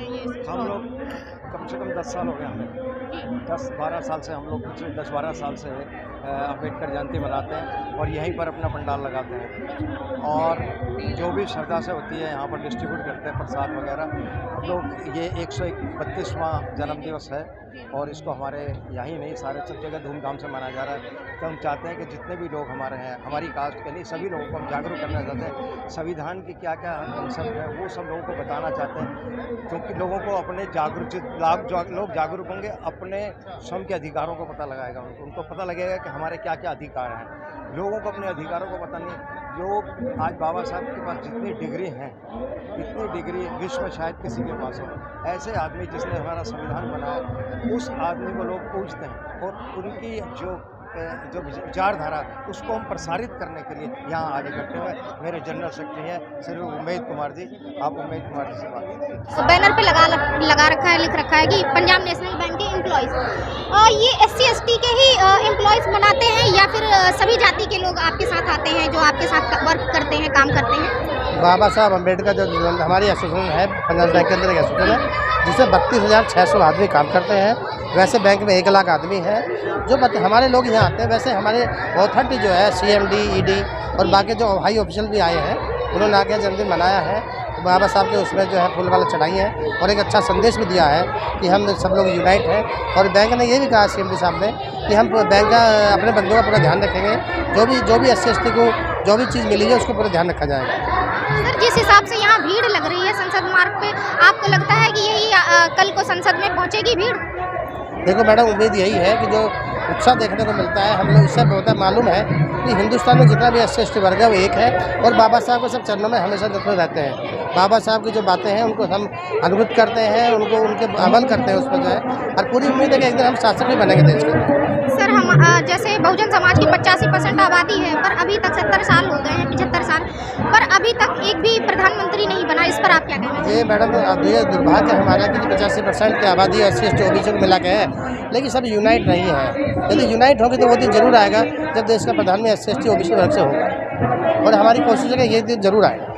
हैं ये हम लोग कम से कम 10 साल हो गए हमें। 10-12 साल से हम लोग पिछले 10-12 साल से अम्बेडकर जयंती मनाते हैं और यहीं पर अपना पंडाल लगाते हैं और जो भी श्रद्धा से होती है यहाँ पर डिस्ट्रीब्यूट करते हैं प्रसाद वगैरह। हम लोग ये 131वां जन्मदिवस है और इसको हमारे यहीं नहीं सारे सब जगह धूमधाम से मनाया जा रहा है। तो हम चाहते हैं कि जितने भी लोग हमारे हैं, हमारी कास्ट के नहीं, सभी लोगों को हम जागरूक करना चाहते हैं। संविधान की क्या क्या कंसेप्ट है वो सब लोगों को बताना चाहते हैं, क्योंकि लोगों को अपने लोग जागरूक होंगे, अपने स्वयं के अधिकारों को पता लगाएगा। उनको पता लगेगा कि हमारे क्या क्या अधिकार हैं। लोगों को अपने अधिकारों को पता नहीं। जो आज बाबा साहब के पास जितनी डिग्री हैं, इतनी डिग्री विश्व में शायद किसी के पास हो। ऐसे आदमी जिसने हमारा संविधान बनाया, उस आदमी को लोग पूछते हैं और उनकी जो विचारधारा उसको हम प्रसारित करने के लिए यहाँ आज इकट्ठे हुए। मेरे जनरल सेक्रेटरी हैं श्री उम्मेद कुमार जी। आप उम्मेद कुमार जी से बात कीजिए। बैनर पे लगा रखा है, लिख रखा है कि पंजाब नेशनल बैंक के एम्प्लॉयज़, ये SC/ST के ही एम्प्लॉयज़ बनाते हैं या फिर सभी जाति के लोग आपके साथ आते हैं जो आपके साथ वर्क करते हैं, काम करते हैं? बाबा साहब अम्बेडकर जो हमारी एसोसिएशन है, पंजाब बैंक के अंदर एक एसोसिएशन है जिससे 32,600 आदमी काम करते हैं। वैसे बैंक में 1 लाख आदमी है जो हमारे लोग यहाँ आते हैं। वैसे हमारे अथॉरिटी जो है CMD, ED और बाकी जो हाई ऑफिशियल भी आए हैं, उन्होंने आके जन्मदिन मनाया है। बाबा साहब के उसमें जो है फूल माला चढ़ाई है और एक अच्छा संदेश भी दिया है कि हम सब लोग यूनाइट हैं। और बैंक ने ये भी कहा CMD साहब ने कि हम बैंक का अपने बंदों का पूरा ध्यान रखेंगे। जो भी SC/ST को जो भी चीज़ मिली है उसको पूरा ध्यान रखा जाएगा। सर, जिस हिसाब से यहाँ भीड़ लग रही है संसद मार्ग पे, आपको लगता है कि यही कल को संसद में पहुँचेगी भीड़? देखो मैडम, उम्मीद यही है कि जो उत्साह देखने को मिलता है, हम लोग इससे बहुत मालूम है कि हिंदुस्तान में जितना भी SC/ST वर्ग है वो एक है और बाबा साहब को सब चरणों में हमेशा दफे रहते हैं। बाबा साहब की जो बातें हैं उनको हम अनुभूत करते हैं, उनके अमल करते हैं उस पर जो है, और पूरी उम्मीद है कि एक दिन हम शासक भी बनेंगे देश के। सर, हम जैसे बहुजन समाज की 85% आबादी है, पर अभी तक 70 साल हो गए हैं, 75 साल, पर अभी तक एक भी प्रधानमंत्री नहीं बना। इस पर आप क्या कहना चाहिए? ये मैडम, अब ये दुर्भाग्य हमारा कि 85% की आबादी SC/ST OBC को मिला के है, लेकिन सब यूनाइट नहीं है। यदि यूनाइट होगी तो वो दिन जरूर आएगा जब देश का प्रधान में SC/ST OBC वर्ग से होगा और हमारी कोशिश है कि ये दिन जरूर आएगा।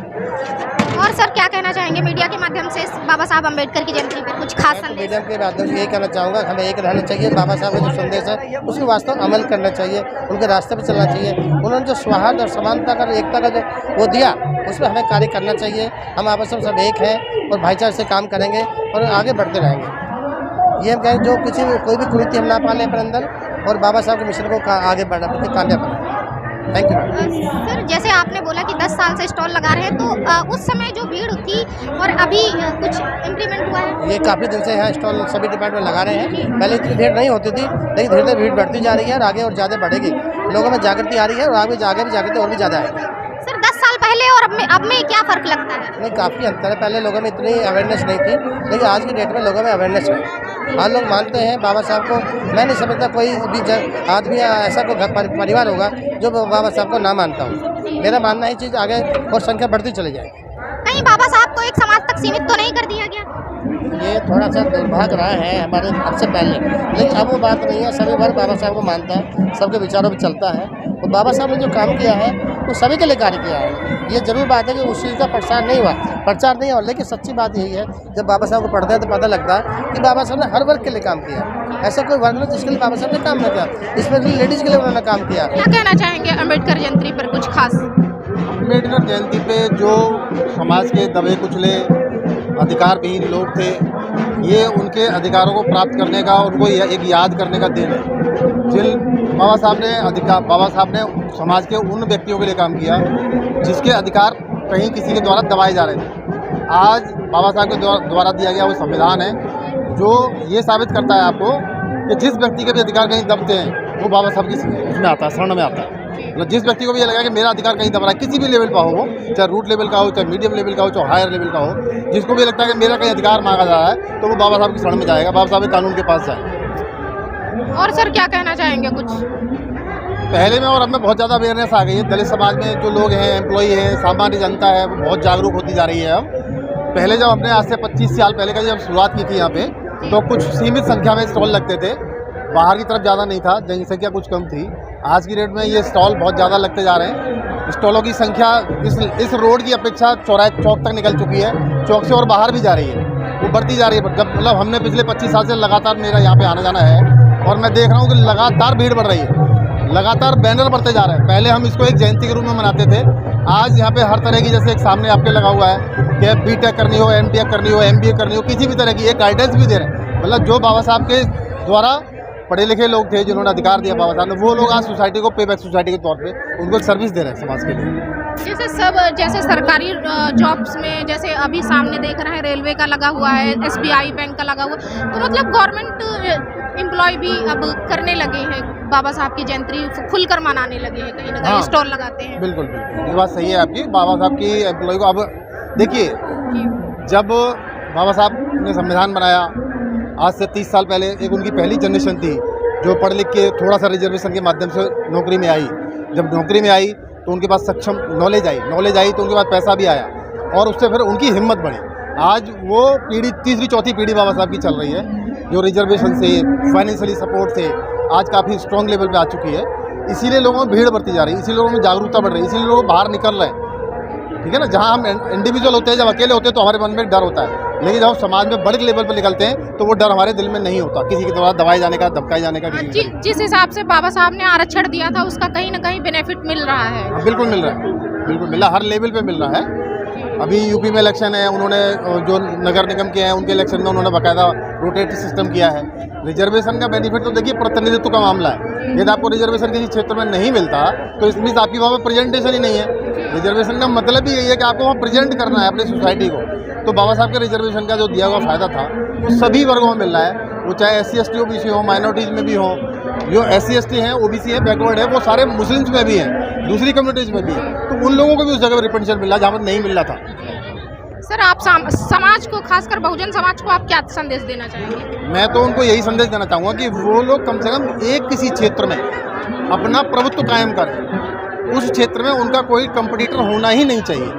और सर, क्या कहना चाहेंगे मीडिया के माध्यम से बाबा साहब अम्बेडकर की जयंती पर कुछ खास संदेश? मीडिया के माध्यम से यही कहना चाहूँगा, हमें एक रहना चाहिए। बाबा साहब का जो संदेश है उसके वास्तव अमल करना चाहिए, उनके रास्ते पर चलना चाहिए। उन्होंने जो सौहार्द और समानता का, एकता का जो वो दिया, उसमें हमें कार्य करना चाहिए। हम आपस में सब एक हैं और भाईचारे से काम करेंगे और आगे बढ़ते रहेंगे। ये हम कहें जो कोई भी कुरीति हम ना पालें अपने अंदर और बाबा साहब के मिशन को आगे बढ़ा कामयाब बनाएं। Thank you. सर, जैसे आपने बोला कि 10 साल से स्टॉल लगा रहे हैं, तो उस समय जो भीड़ थी और अभी कुछ इम्प्लीमेंट हुआ है? ये काफ़ी दिन से यहाँ स्टॉल सभी डिपार्टमेंट लगा रहे हैं। पहले इतनी भीड़ नहीं होती थी, लेकिन धीरे धीरे भीड़ बढ़ती जा रही है और आगे और ज़्यादा बढ़ेगी। लोगों में जागृति आ रही है और आगे भी जागृति और भी ज़्यादा आएगी। सर, 10 साल पहले और अब में क्या फ़र्क लगता है? नहीं, काफ़ी अंतर है। पहले लोगों में इतनी अवेयरनेस नहीं थी, लेकिन आज की डेट में लोगों में अवेयरनेस है। हाँ, लोग मानते हैं बाबा साहब को। मैं नहीं समझता कोई भी आदमी या ऐसा कोई परिवार होगा जो बाबा साहब को ना मानता हो। मेरा मानना है चीज़ आगे और संख्या बढ़ती चली जाएगी। कहीं बाबा साहब को एक समाज तक सीमित तो नहीं कर दिया गया? ये थोड़ा सा दुर्भाग्य रहा है हमारे सबसे पहले, लेकिन अब वो बात नहीं है। सभी वर्ग बाबा साहब को मानता है, सबके विचारों पर चलता है। तो बाबा साहब ने जो काम किया है वो सभी के लिए कार्य किया है। ये जरूर बात है कि उस चीज़ का प्रचार नहीं हुआ, लेकिन सच्ची बात यही है, जब बाबा साहब को पढ़ते हैं तो पता लगता है कि बाबा साहब ने हर वर्ग के लिए काम किया। ऐसा कोई वर्ग नहीं जिसके लिए बाबा साहब ने काम नहीं किया, स्पेशली लेडीज़ के लिए उन्होंने काम किया। क्या कहना चाहेंगे अम्बेडकर जयंती पर कुछ खास? अम्बेडकर जयंती पे जो समाज के दबे कुचले अधिकारविहीन लोग थे, ये उनके अधिकारों को प्राप्त करने का, उनको एक याद करने का दिन है। बाबा साहब ने समाज के उन व्यक्तियों के लिए काम किया जिसके अधिकार कहीं किसी के द्वारा दबाए जा रहे थे। आज बाबा साहब के द्वारा दिया गया वो संविधान है जो ये साबित करता है आपको कि जिस व्यक्ति के भी अधिकार कहीं दबते हैं वो बाबा साहब की उसमें आता है, शरण में आता है। मतलब जिस व्यक्ति को भी ये लगा कि मेरा अधिकार कहीं दब रहा है, किसी भी लेवल का हो, वो चाहे रूट लेवल का हो, चाहे मीडियम लेवल का हो, चाहे हायर लेवल का हो, जिसको भी लगता है कि मेरा कहीं अधिकार मांगा जा रहा है तो वो बाबा साहब की शरण में जाएगा, बाबा साहब के कानून के पास जाएगा। और सर, क्या कहना चाहेंगे कुछ? पहले में और अब में बहुत ज़्यादा अवेयरनेस आ गई है। दलित समाज में जो लोग हैं, एम्प्लॉई हैं, सामान्य जनता है, वो बहुत जागरूक होती जा रही है। अब पहले जब हमने आज से 25 साल पहले का जब शुरुआत की थी यहाँ पे, तो कुछ सीमित संख्या में स्टॉल लगते थे, बाहर की तरफ ज़्यादा नहीं था, जनसंख्या कुछ कम थी। आज की डेट में ये स्टॉल बहुत ज़्यादा लगते जा रहे हैं। स्टॉलों की संख्या इस रोड की अपेक्षा चौक तक निकल चुकी है, चौक से और बाहर भी जा रही है। वो बढ़ती जा रही है। जब मतलब हमने पिछले 25 साल से लगातार मेरा यहाँ पे आना जाना है और मैं देख रहा हूँ कि लगातार भीड़ बढ़ रही है, लगातार बैनर बढ़ते जा रहे हैं। पहले हम इसको एक जयंती के रूप में मनाते थे, आज यहाँ पे हर तरह की, जैसे एक सामने आपके लगा हुआ है कि B.Tech करनी हो, M.Tech करनी हो, MBA करनी हो, किसी भी तरह की एक गाइडेंस भी दे रहे हैं। मतलब जो बाबा साहब के द्वारा पढ़े लिखे लोग थे जिन्होंने अधिकार दिया बाबा साहब ने, वो लोग आज सोसाइटी को पे बैक सोसाइटी के तौर पे उनको सर्विस दे रहे हैं समाज के लिए। जैसे सरकारी जॉब्स में, जैसे अभी सामने देख रहे हैं रेलवे का लगा हुआ है, SBI बैंक का लगा हुआ, तो मतलब गवर्नमेंट एम्प्लॉय भी अब करने लगे हैं, बाबा साहब की जयंती खुलकर मनाने लगे हैं, कहीं ना कहीं स्टॉल लगाते हैं। बिल्कुल बिल्कुल, ये बात सही है आपकी। बाबा साहब की एम्प्लॉय को अब देखिए, जब बाबा साहब ने संविधान बनाया आज से 30 साल पहले, एक उनकी पहली जनरेशन थी जो पढ़ लिख के थोड़ा सा रिजर्वेशन के माध्यम से नौकरी में आई। जब नौकरी में आई तो उनके पास सक्षम नॉलेज आई तो उनके पास पैसा भी आया और उससे फिर उनकी हिम्मत बढ़ी। आज वो पीढ़ी, तीसरी चौथी पीढ़ी बाबा साहब की चल रही है, जो रिजर्वेशन से, फाइनेंशियली सपोर्ट से आज काफ़ी स्ट्रॉन्ग लेवल पे आ चुकी है। इसीलिए लोगों में भीड़ बढ़ती जा रही है, इसीलिए लोगों में जागरूकता बढ़ रही है, इसीलिए लोग बाहर निकल रहे हैं। ठीक है ना, जहाँ हम इंडिविजुअल होते हैं, जब अकेले होते हैं तो हमारे मन में डर होता है, लेकिन जब हम समाज में बड़े लेवल पर निकलते हैं तो वो डर हमारे दिल में नहीं होता, किसी के द्वारा दबाए जाने का, धमकाए जाने का। जिस हिसाब से बाबा साहब ने आरक्षण दिया था उसका कहीं ना कहीं बेनिफिट मिल रहा है। बिल्कुल मिल रहा है, बिल्कुल मिल रहा है, हर लेवल पे मिल रहा है। अभी यूपी में इलेक्शन है, उन्होंने जो नगर निगम के हैं उनके इलेक्शन में उन्होंने बाकायदा रोटेटरी सिस्टम किया है। रिजर्वेशन का बेनिफिट तो देखिए प्रतिनिधित्व का मामला है, यदि आपको रिजर्वेशन किसी क्षेत्र में नहीं मिलता तो इसमें आपकी वहाँ पर प्रेजेंटेशन ही नहीं है। रिजर्वेशन का मतलब ही यही है कि आपको वहाँ प्रेजेंट करना है अपनी सोसाइटी को। तो बाबा साहब के रिजर्वेशन का जो दिया हुआ फ़ायदा था वो सभी वर्गों में मिल रहा है, वो चाहे SC ST OBC हो, माइनॉरिटीज़ में भी हो, जो SC ST हैं, OBC है, बैकवर्ड है, वो सारे मुस्लिम्स में भी हैं, दूसरी कम्युनिटीज़ में भी है, तो उन लोगों को भी उस जगह पर रिप्रेजेंटेशन मिल रहा है जहाँ पर नहीं मिल रहा था। सर, आप समाज को, खासकर बहुजन समाज को आप क्या संदेश देना चाहेंगे? मैं तो उनको यही संदेश देना चाहूँगा कि वो लोग कम से कम एक किसी क्षेत्र में अपना प्रभुत्व कायम करें, उस क्षेत्र में उनका कोई कंपटीटर होना ही नहीं चाहिए,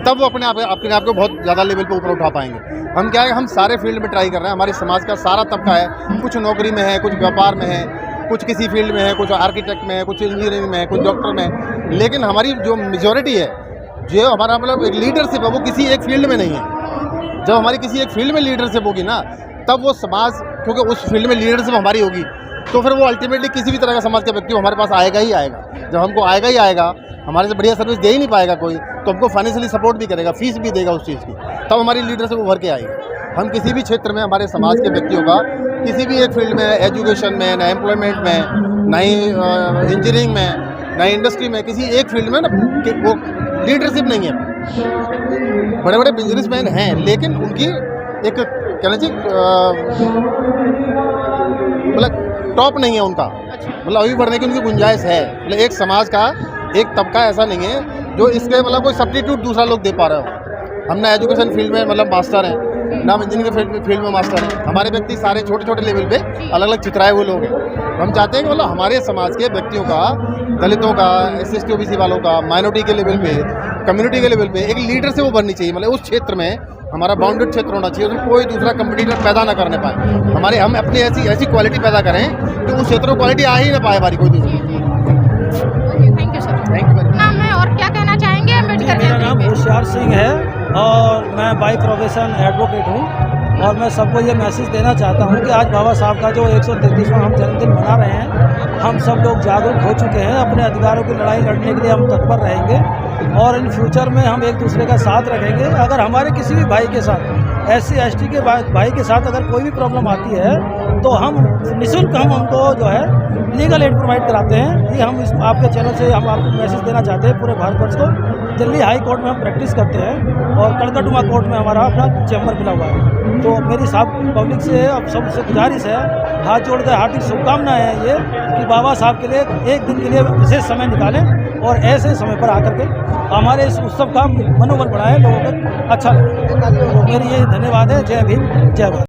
तब वो अपने आप को बहुत ज़्यादा लेवल पे ऊपर उठा पाएंगे। हम क्या है, हम सारे फील्ड में ट्राई कर रहे हैं, हमारे समाज का सारा तबका है, कुछ नौकरी में है, कुछ व्यापार में है, कुछ किसी फील्ड में है, कुछ आर्किटेक्ट में है, कुछ इंजीनियरिंग में है, कुछ डॉक्टर में है, लेकिन हमारी जो मेजॉरिटी है, जो हमारा मतलब एक लीडरशिप है, वो किसी एक फील्ड में नहीं है। जब हमारी किसी एक फील्ड में लीडरशिप होगी ना, तब वो समाज, क्योंकि उस फील्ड में लीडरशिप हमारी होगी, तो फिर वो अल्टीमेटली किसी भी तरह का समाज का व्यक्ति हमारे पास आएगा ही आएगा। जब हमको आएगा ही आएगा, हमारे से बढ़िया सर्विस दे ही नहीं पाएगा कोई, तो हमको फाइनेंशियली सपोर्ट भी करेगा, फीस भी देगा उस चीज़ की, तब हमारी लीडरशिप उभर के आएगी। हम किसी भी क्षेत्र में हमारे समाज के व्यक्तियों का किसी भी एक फील्ड में, एजुकेशन में, ना एम्प्लॉयमेंट में, ना ही इंजीनियरिंग में, ना इंडस्ट्री में, किसी एक फील्ड में ना वो लीडरशिप नहीं है। बड़े बड़े बिजनेसमैन हैं, लेकिन उनकी एक कहना चाहिए मतलब टॉप नहीं है उनका, मतलब अभी बढ़ने की उनकी गुंजाइश है। मतलब एक समाज का एक तबका ऐसा नहीं है जो इसके मतलब कोई सब्स्टिट्यूट दूसरा लोग दे पा रहे हो। हम ना एजुकेशन फील्ड में मतलब मास्टर हैं, ना इंजीनियरिंग फील्ड में मास्टर हैं, हमारे व्यक्ति सारे छोटे छोटे लेवल पे अलग अलग चित्राए हुए लोग हैं। हम चाहते हैं कि मतलब हमारे समाज के व्यक्तियों का, दलितों का, SC ST OBC वालों का, माइनॉरिटी के लेवल पे, कम्युनिटी के लेवल पे एक लीडर से वो बननी चाहिए। मतलब उस क्षेत्र में हमारा बाउंडेड क्षेत्र होना चाहिए, उसमें कोई दूसरा कंपटीटर पैदा ना करने पाए। हम अपनी ऐसी क्वालिटी पैदा करें कि उस क्षेत्र में क्वालिटी आ ही ना पाए हमारी कोई दूसरी। Thank you sir. Thank you. नाम है और क्या कहना चाहेंगे अम्बेडकर? मेरा नाम होशियार सिंह है और मैं बाय प्रोफेशन एडवोकेट हूँ, और मैं सबको ये मैसेज देना चाहता हूँ कि आज बाबा साहब का जो 133वां हम जन्मदिन मना रहे हैं, हम सब लोग जागरूक हो चुके हैं, अपने अधिकारों की लड़ाई लड़ने के लिए हम तत्पर रहेंगे और इन फ्यूचर में हम एक दूसरे का साथ रखेंगे। अगर हमारे किसी भी भाई के साथ, SC ST के भाई के साथ अगर कोई भी प्रॉब्लम आती है तो हम निःशुल्क हम उनको जो है लीगल एड प्रोवाइड कराते हैं। ये हम इस आपके चैनल से हम आपको मैसेज देना चाहते हैं पूरे भारतवर्ष को। दिल्ली हाई कोर्ट में हम प्रैक्टिस करते हैं और कलकत्ता कोर्ट में हमारा अपना चैम्बर मिला हुआ है। तो मेरी साहब पब्लिक से अब सबसे गुजारिश है, हाथ जोड़ कर हार्दिक शुभकामनाएं हैं ये कि बाबा साहब के लिए एक दिन के लिए विशेष समय निकालें और ऐसे समय पर आकर के हमारे इस उत्सव का मनोबल बढ़ाएं, लोगों को अच्छा लगे। तो मेरी ये धन्यवाद है। जय भीम, जय भारत।